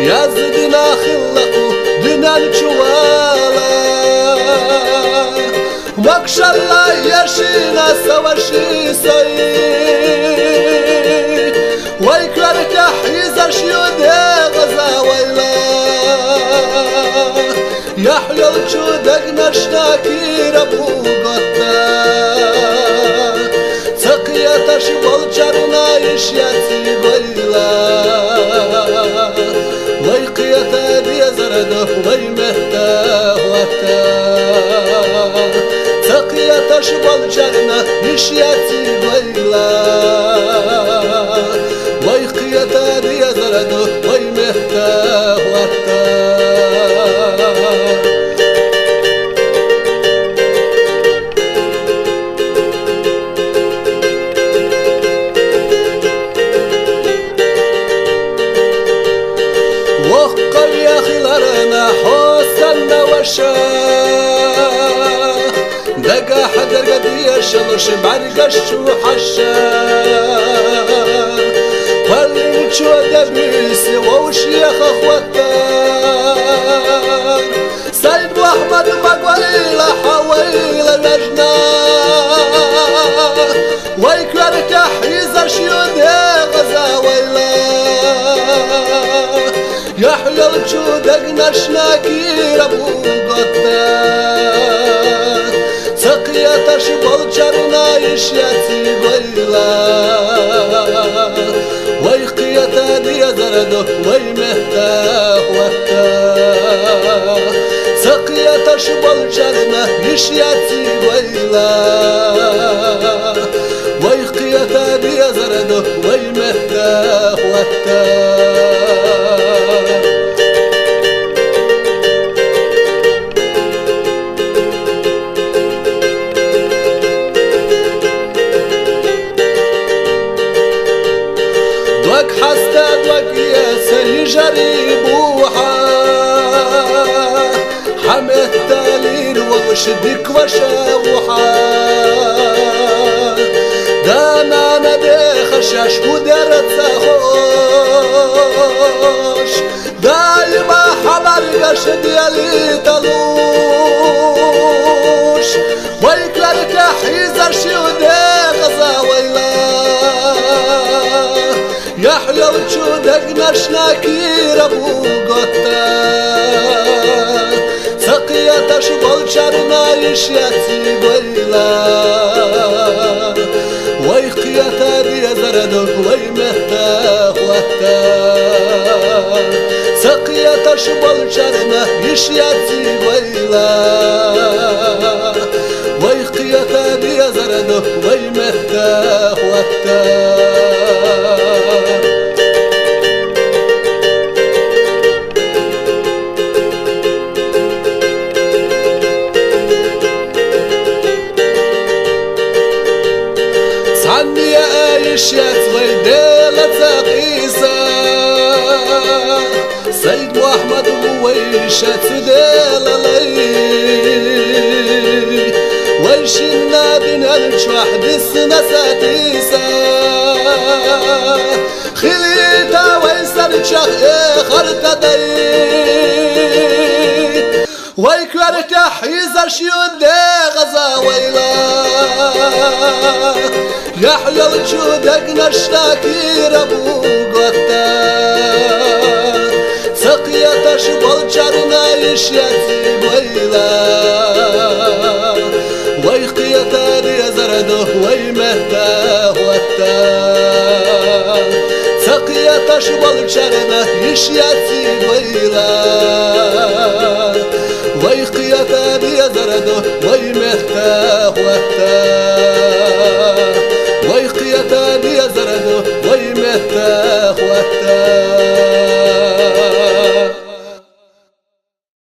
yazdına xıllaqu dünan çuvala Makşallah yaşına savaşı sayı Vay kvarka hizar şiyode gazavayla Yahyol çudek naşnaki rabu gotta Tsakıya taşı bol çaruna işyatı goyla Vay kıyata diye zarada vay mehta vatta Tsakıya taşı bol çaruna işyatı goyla Vay kıyata diye zarada vay mehta vatta دقا حدر قد يشلش بعرقش وحشا والشو دبيسي ووشيخ اخوتان سيد واحمد مقويل حويل لجنا ويكرك حيزر شيودي غزاويلا يحلى الجودك نشناكي ربو قطان سقيا تشبل جرنا يشياتي غيلا ويقيا تادي زردو ويمهتاه وقتاه سقيا تشبل جرنا يشياتي غيلا ويقيا تادي زردو ويمهتاه وقتاه حستا دوقيا سيجربوها حمت تالين وشدك وشاوها دانا ندي خشاش ودرت سخوش دايما حمر قشد يلي تلوش ويكلك حيزر شودي غزاويلا يحيى وجودك نشناكي ربو قطان سقيا تشبل شرنا يشياتي قويلا ويقيا تادي زردك ويمهتاه وقتان سقيا تشبل شرنا يشياتي قويلا ويقيا تادي زردك ويمهتاه وقتان عني عايش يا صغيدة تقيسة سيد محمد ويش تدل لي ويش النادي نلش واحد السنة ساتيسة خليتا ويسر شخ خرت دي ويكرك حيزر شيودي غزاويلا يحيى وجودك نشتاكي ربو قطان سقيا تشبل جرنا يشياتي ويلا ويقيا تاري زردو ويمهتاه وقتان سقيا تشبل جرنا يشياتي ويلا ويقيا تاري زردو ويمهتاه وقتان ويقيا تاني زردو ويمهتاه وقتاه